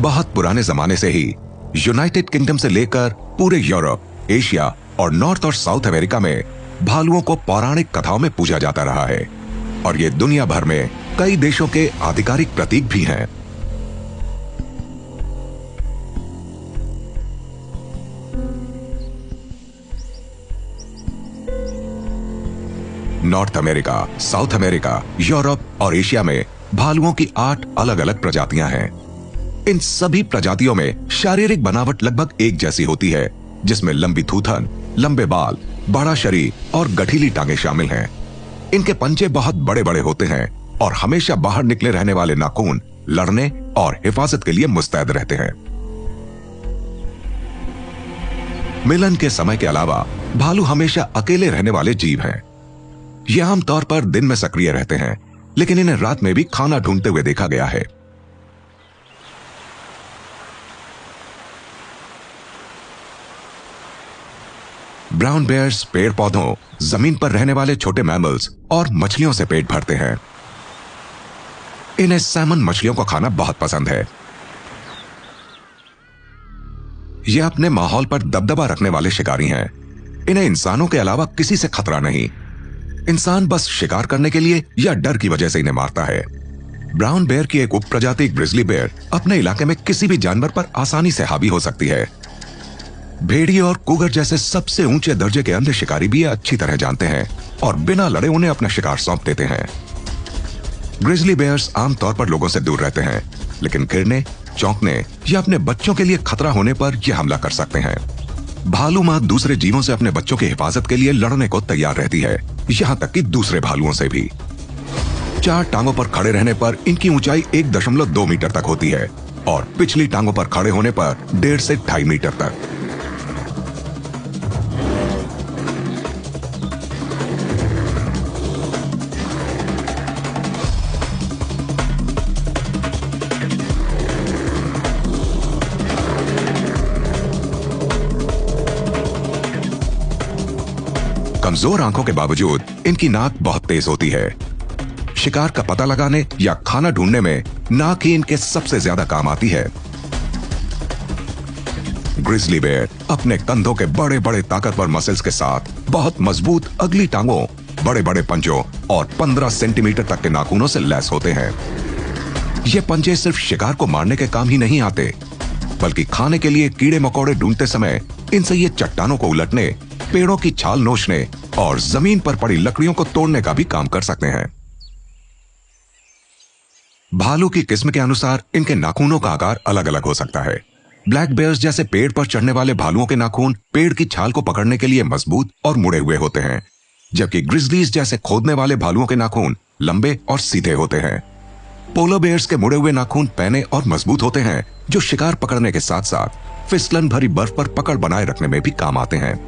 बहुत पुराने जमाने से ही यूनाइटेड किंगडम से लेकर पूरे यूरोप, एशिया और नॉर्थ और साउथ अमेरिका में भालुओं को पौराणिक कथाओं में पूजा जाता रहा है और ये दुनिया भर में कई देशों के आधिकारिक प्रतीक भी हैं। North America, south America, Europe और एशिया में भालुओं की 8 अलग अलग प्रजातियां हैं। इन सभी प्रजातियों में शारीरिक बनावट लगभग एक जैसी होती है, जिसमें लंबी थूथन, लंबे बाल, बड़ा शरीर और गठीली टांगे शामिल हैं। इनके पंजे बहुत बड़े बड़े होते हैं और हमेशा बाहर निकले रहने वाले नाखून लड़ने और हिफाजत के लिए मुस्तैद रहते हैं। मिलन के समय के अलावा भालू हमेशा अकेले रहने वाले जीव हैं। ये आमतौर पर दिन में सक्रिय रहते हैं, लेकिन इन्हें रात में भी खाना ढूंढते हुए देखा गया है। ब्राउन बेयर्स पेड़ पौधों, जमीन पर रहने वाले छोटे मैमल्स और मछलियों से पेट भरते हैं। इन्हें सैमन मछलियों को खाना बहुत पसंद है। ये अपने माहौल पर दबदबा रखने वाले शिकारी हैं। इन्हें इंसानों के अलावा किसी से खतरा नहीं। इंसान बस शिकार करने के लिए या डर की वजह से इन्हें मारता है। ब्राउन बेयर की एक उपप्रजाति ग्रिजली बेयर अपने इलाके में किसी भी जानवर पर आसानी से हावी हो सकती है। भेड़िए और कुगर जैसे सबसे ऊंचे दर्जे के अन्य शिकारी भी अच्छी तरह जानते हैं और बिना लड़े उन्हें अपना शिकार सौंप देते हैं। ग्रिजली बेयर्स आमतौर पर लोगों से दूर रहते हैं, लेकिन गिरने, चौंकने या अपने बच्चों के लिए खतरा होने पर यह हमला कर सकते हैं। भालू मां दूसरे जीवों से अपने बच्चों की हिफाजत के लिए लड़ने को तैयार रहती है, यहां तक कि दूसरे भालुओं से भी। 4 टांगों पर खड़े रहने पर इनकी ऊंचाई 1.2 मीटर तक होती है और पिछली टांगों पर खड़े होने पर 1.5 से 2.5 मीटर तक। कमजोर आंखों के बावजूद इनकी नाक बहुत तेज होती है। शिकार का पता लगाने या खाना ढूंढने में नाक ही इनके सबसे ज्यादा काम आती है। ग्रिजली बेयर अपने कंधों के बड़े बड़े ताकतवर मसल्स के साथ बहुत मजबूत अगली टांगों, बड़े बड़े पंजों और 15 सेंटीमीटर तक के नाखूनों से लैस होते हैं। ये पंजे सिर्फ शिकार को मारने के काम ही नहीं आते, बल्कि खाने के लिए कीड़े मकोड़े ढूंढते समय इनसे ये चट्टानों को उलटने, पेड़ों की छाल नोचने और जमीन पर पड़ी लकड़ियों को तोड़ने का भी काम कर सकते हैं। भालू की किस्म के अनुसार इनके नाखूनों का आकार अलग अलग हो सकता है। ब्लैक बेयर्स जैसे पेड़ पर चढ़ने वाले भालुओं के नाखून पेड़ की छाल को पकड़ने के लिए मजबूत और मुड़े हुए होते हैं, जबकि ग्रिजलीज जैसे खोदने वाले भालुओं के नाखून लंबे और सीधे होते हैं। पोलर बेयर्स के मुड़े हुए नाखून पैने और मजबूत होते हैं, जो शिकार पकड़ने के साथ साथ फिसलन भरी बर्फ पर पकड़ बनाए रखने में भी काम आते हैं।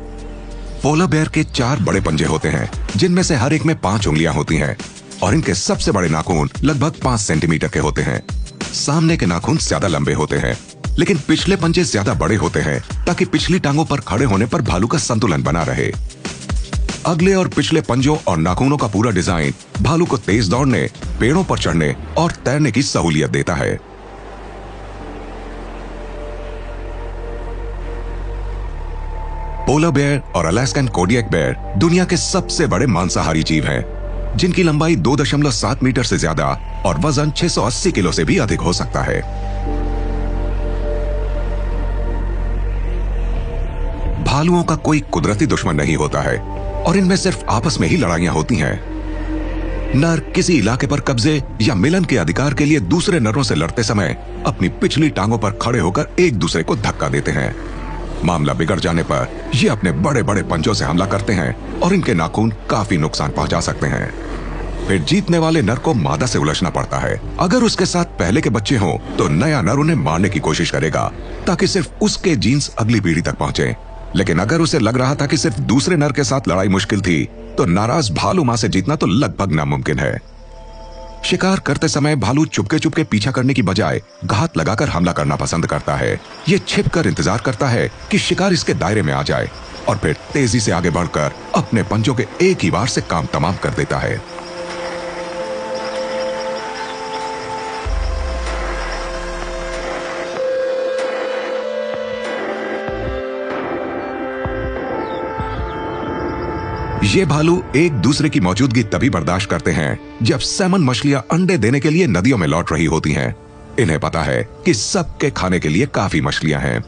पोलर बेयर के 4 बड़े पंजे होते हैं, जिनमें से हर एक में 5 उंगलियां होती हैं और इनके सबसे बड़े नाखून लगभग 5 सेंटीमीटर के होते हैं। सामने के नाखून ज्यादा लंबे होते हैं, लेकिन पिछले पंजे ज्यादा बड़े होते हैं ताकि पिछली टांगों पर खड़े होने पर भालू का संतुलन बना रहे। अगले और पिछले पंजों और नाखूनों का पूरा डिजाइन भालू को तेज दौड़ने, पेड़ों पर चढ़ने और तैरने की सहूलियत देता है। पोलर बेयर और अलास्कन कोडियक बेयर दुनिया के सबसे बड़े मांसाहारी जीव हैं, जिनकी लंबाई 2.7 मीटर से ज्यादा और वजन 680 किलो से भी अधिक हो सकता है। भालुओं का कोई कुदरती दुश्मन नहीं होता है और इनमें सिर्फ आपस में ही लड़ाइयां होती हैं। नर किसी इलाके पर कब्जे या मिलन के अधिकार के लिए दूसरे नरों से लड़ते समय अपनी पिछली टांगों पर खड़े होकर एक दूसरे को धक्का देते हैं। मामला बिगड़ जाने पर ये अपने बड़े बड़े पंजों से हमला करते हैं और इनके नाखून काफी नुकसान पहुंचा सकते हैं। फिर जीतने वाले नर को मादा से उलझना पड़ता है। अगर उसके साथ पहले के बच्चे हों तो नया नर उन्हें मारने की कोशिश करेगा ताकि सिर्फ उसके जीन्स अगली पीढ़ी तक पहुंचे। लेकिन अगर उसे लग रहा था कि सिर्फ दूसरे नर के साथ लड़ाई मुश्किल थी, तो नाराज भालू मां से जीतना तो लगभग नामुमकिन है। शिकार करते समय भालू चुपके चुपके पीछा करने की बजाय घात लगाकर हमला करना पसंद करता है। ये छिपकर इंतजार करता है कि शिकार इसके दायरे में आ जाए और फिर तेजी से आगे बढ़कर अपने पंजों के एक ही बार से काम तमाम कर देता है। ये भालू एक दूसरे की मौजूदगी तभी बर्दाश्त करते हैं जब सैमन मछलियां अंडे देने के लिए नदियों में लौट रही होती हैं। इन्हें पता है कि सबके खाने के लिए काफी मछलियां हैं।